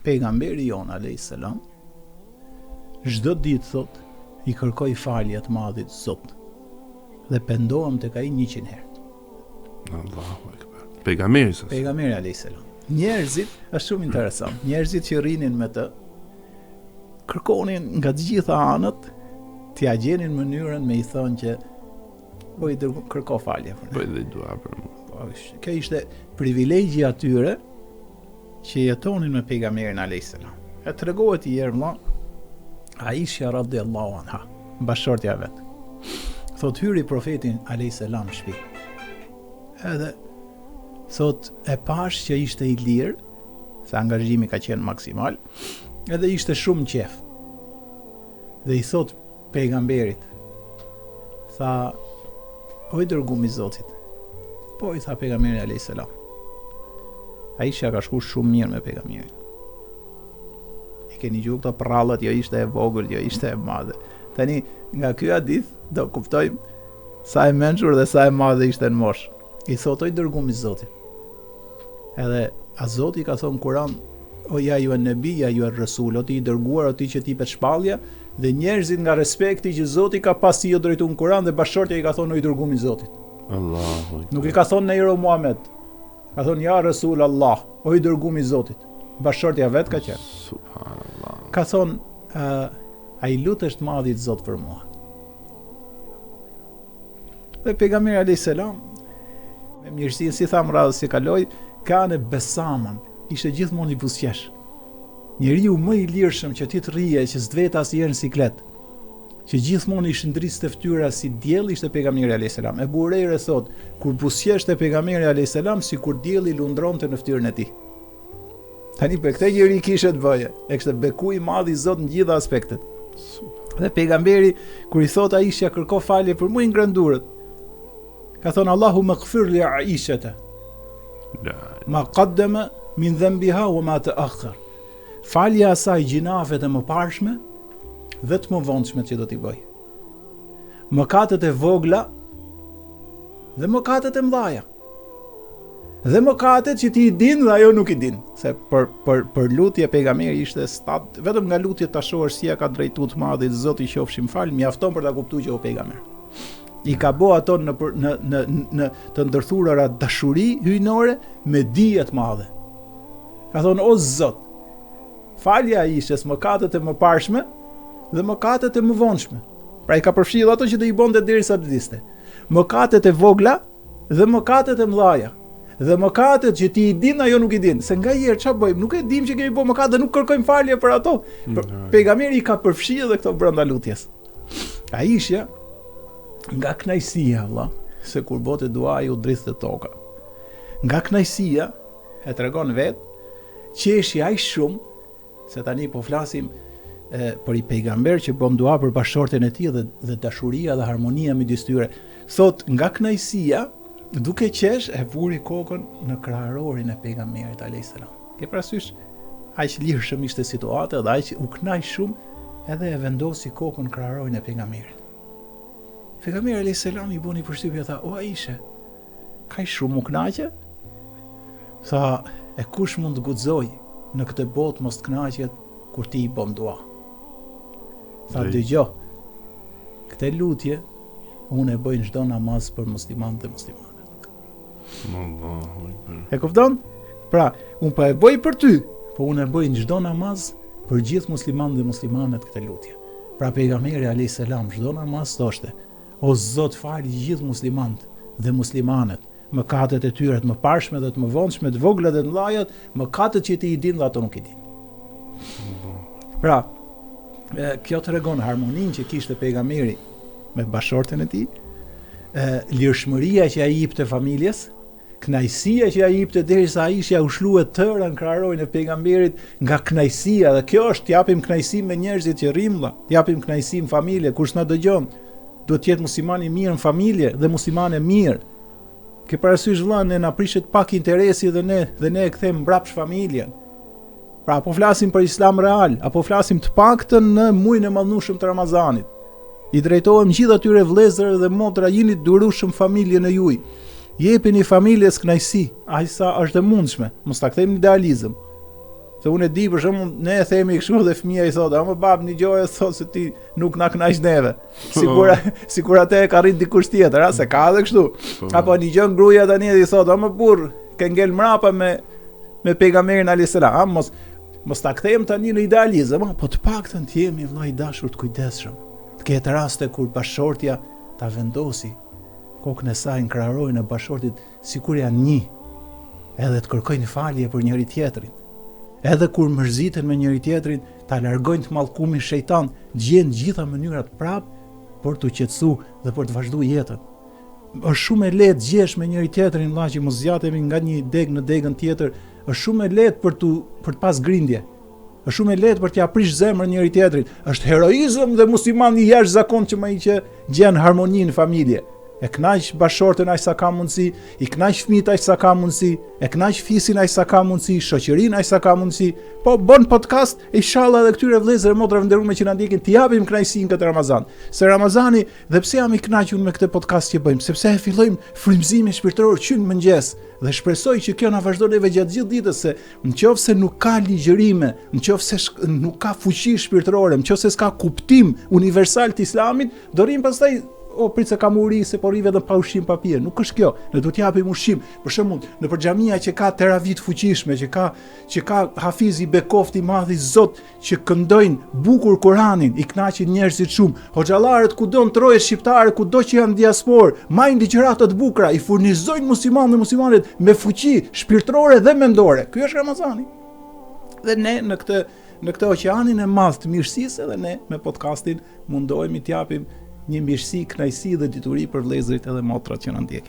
pejgamberi jon alayhis salam çdo ditë thot i kërkoi falje të Madhit Zot dhe pendohem tek ai 100 herë. Allahu akbar. Pejgamberi alayhis salam. Njerëzit, është shumë interesant. Njerëzit që rrinin me të kërkonin nga të gjitha anët t'ia gjenin mënyrën me i thonë që po i kërko falje për ne. Po i dua për mua. Kjo ishte privilegji atyre që jetonin me pejgamberin alayhis salam. E tregohet i herë vëlla Aisha radhiyallahu anha, bashortja vet. Thot hyri profetin alayhis salam në shtëpi. Edhe thot e pash që ishte i lirë, se angazhimi ka qenë maksimal, edhe ishte shumë qef. Dhe i thot pejgamberit, tha, o i dërgumi i Zotit. Po i tha pejgamberi alayhis salam. Aisha ka shku shumë mirë me pejgamberin. I keni gjuhë këto prallat, jo ishte e vogël, jo ishte e madhe. Tani nga ky hadith do kuptojmë sa e mençur dhe sa e madhe ishte në moshë. I thot o i dërgumi i Zotit. Edhe a Zoti ka thonë Kur'an, o ja ju e nebi, ja ju e rësul, o ti i dërguar, o ti që ti pet shpallja, dhe njerëzit nga respekti që Zoti ka pasi jo drejtu në Kur'an dhe bashortja i ka thonë o i dërgumi i Zotit. Allahu. Nuk i ka thonë Neiro Muhammed. Ka thonë ja Rasul Allah, o i dërgumi i Zotit. Bashortja vet ka qenë. Subhanallah. Ka thonë ai lutesh Madhit Zot për mua. Dhe pejgamberi alayhis salam me mirësinë si tham radhë si kaloi, kanë besamën, ishte gjithmonë i buzëqesh. Njeriu më i lirshëm që ti të rrije, që s'dvet asnjëherë në siklet, që gjithmonë i shndriste fytyra si diell, ishte pejgamberi alayhis salam. Ebu Hurajra thot, kur buzëqeshte pejgamberi alayhis salam, sikur dielli lundronte në fytyrën e tij. Tani për këtë njeri kishte të bëje, e kishte beku i madh i Zot në gjitha aspektet. Dhe pejgamberi kur i thot Aisha kërko falje për mua i ngran durët. Ka thonë Allahu maghfir li Aishata. Ma qaddama min dhanbiha wa ma ta'akhkhar. Falja asaj gjinafet e mëparshme dhe të mëvonshme që do t'i bëj. Mëkatet e vogla dhe mëkatet e mëdha. Dhe mëkatet që ti i din dhe ajo nuk i din. Se për lutje pejgamberi ishte stat, vetëm nga lutje tashore si ka drejtuar të Madhit Zoti qofshim fal, mjafton për ta kuptuar që o pejgamber. I ka bo ato në të ndërthurara dashuri hyjnore me dije të madhe. Ka thonë o Zot, falja ishes mëkatet e mëparshme dhe mëkatet e mëvonshme. Pra i ka përfshirë ato që do i bonte derisa të vdiste. Mëkatet e vogla dhe mëkatet e mëdha. Dhe mëkatet që ti i din ajo nuk i din. Se nga herë ç'a bëjmë? Nuk e dim që kemi bë mëkat dhe nuk kërkojmë falje për ato. Pejgamberi i ka përfshirë edhe këto brenda lutjes. Aisha nga knajsia, valla, se kur bote duaj u dridhte toka. Nga knajsia e tregon vet qeshi aq shumë se tani po flasim për i pejgamber që bëm dua për bashorten e tij dhe dashuria dhe harmonia midis tyre. Thot nga knajsia duke qesh e vuri kokën në kraharorin e pejgamberit alayhis salam. Ke parasysh aq lirshëm ishte situata dhe aq u kënaq shumë edhe e vendosi kokën në kraharorin e pejgamberit. Pejgamberi alayhis salam i boni përshtypje, tha o Aisha, ka shumë u kënaqe? Tha e kush mund të guxoj në këtë botë mos të kënaqet kur ti i bën dua? Tha dëgjoj. Këtë lutje unë e bëj çdo namaz për muslimanët dhe muslimanët. Allahu akbar. E kupton? Pra, unë po e bëj për ty, po unë e bëj çdo namaz për gjithë muslimanët dhe muslimanët këtë lutje. Pra pejgamberi alayhis salam çdo namaz thoshte: o Zot, fal gjithë muslimanët dhe muslimanet, mëkatet e tyre të mëparshme dhe të mëvonshme, të vogla dhe të mëdha, mëkatet që ti i din dhe ato nuk i din. Pra, kjo tregon harmoninë që kishte pejgamberi me bashorten e tij, lirshmëria që ai i jepte familjes, kënaqësia që ai i jepte derisa Aisha u shlue tëra në kraharorin e pejgamberit nga kënaqësia, dhe kjo është t'japim kënaqësi me njerëzit që rrim, t'japim kënaqësi në familje, kush na dëgjon, duhet të jetë musliman i mirë në familje dhe muslimane mirë. Ke parasysh vëlla, ne na prishet pak interesi dhe ne e kthejmë mbrapsht familjen. Pra apo flasim për islam real, apo flasim të paktën në muajin e mallnueshëm të Ramazanit. I drejtohem gjithë atyre vëllezërve dhe motra, jeni durueshëm familjen e juaj. Jepini familjes kënaqësi, aq sa është e mundshme. Mos ta kthejmë në idealizëm. Se unë e di për shembull, ne e themi kështu dhe fëmia i thotë, "Ama bab, një gjë thotë se ti nuk na kënaq neve." Sikur atë e ka rrit dikush tjetër, a se ka edhe kështu. Apo një gjë gruaja tani i thotë, "Ama burr, ke ngel mrapa me pejgamberin alayhis salam, mos ta kthejmë tani në idealizëm, po të paktën të jemi vëllai dashur të kujdesshëm. Të ketë raste kur bashortja ta vendosi kokën e saj në krahërojën e bashortit sikur janë një, edhe të kërkojnë falje për njëri tjetrin. Edhe kur mërziten me njëri tjetrin, ta largojnë të mallkumin shejtan, gjejnë gjitha mënyrat prap për të qetësuar dhe për të vazhduar jetën. Është shumë e lehtë gjesh me njëri tjetrin, vëllai, që mos zgjatemi nga një deg në degën tjetër. Është shumë e lehtë për të pas grindje. Është shumë e lehtë për t'ia prish zemrën njëri tjetrit. Është heroizëm dhe musliman i jashtëzakonshëm që ai që gjen harmoni në familje. E kënaq bashortën aq sa ka mundësi, i kënaq fëmijët aq sa ka mundësi, e kënaq fisin aq sa ka mundësi, shoqërinë aq sa ka mundësi. Po bën podcast, inshallah edhe këtyre vëllezërve motrave nderuar që na ndjekin, t'i japim kënaqësinë këtë Ramazan. Se Ramazani, dhe pse jam i kënaqur me këtë podcast që bëjmë, sepse e fillojmë frymëzimin shpirtëror që në mëngjes dhe shpresoj që kjo na vazhdon neve gjatë gjithë ditës, se nëse nuk ka ligjërime, nëse nuk ka fuqi shpirtërore, nëse s'ka kuptim universal të Islamit, do rrim pastaj prit se kam uri se po rri vetëm pa ushqim pa pije. Nuk është kjo. Ne duhet t'japim ushqim. Për shembull, nëpër xhamia që ka teravit fuqishme, që ka hafiz i bekoft i madh i Zot që këndojnë bukur Kur'anin, i kënaqin njerëzit shumë. Hoxhallarët kudo në troje shqiptare, kudo që janë në diasporë, majnë ligjërata të bukura, i furnizojnë muslimanët dhe muslimanet me fuqi shpirtërore dhe mendore. Ky është Ramazani. Dhe ne në këtë oqeanin e madh të mirësisë, edhe ne me podcastin mundohemi t'japim një mirësi, kënaqësi dhe dituri për vëllezërit edhe motrat që na ndjekin.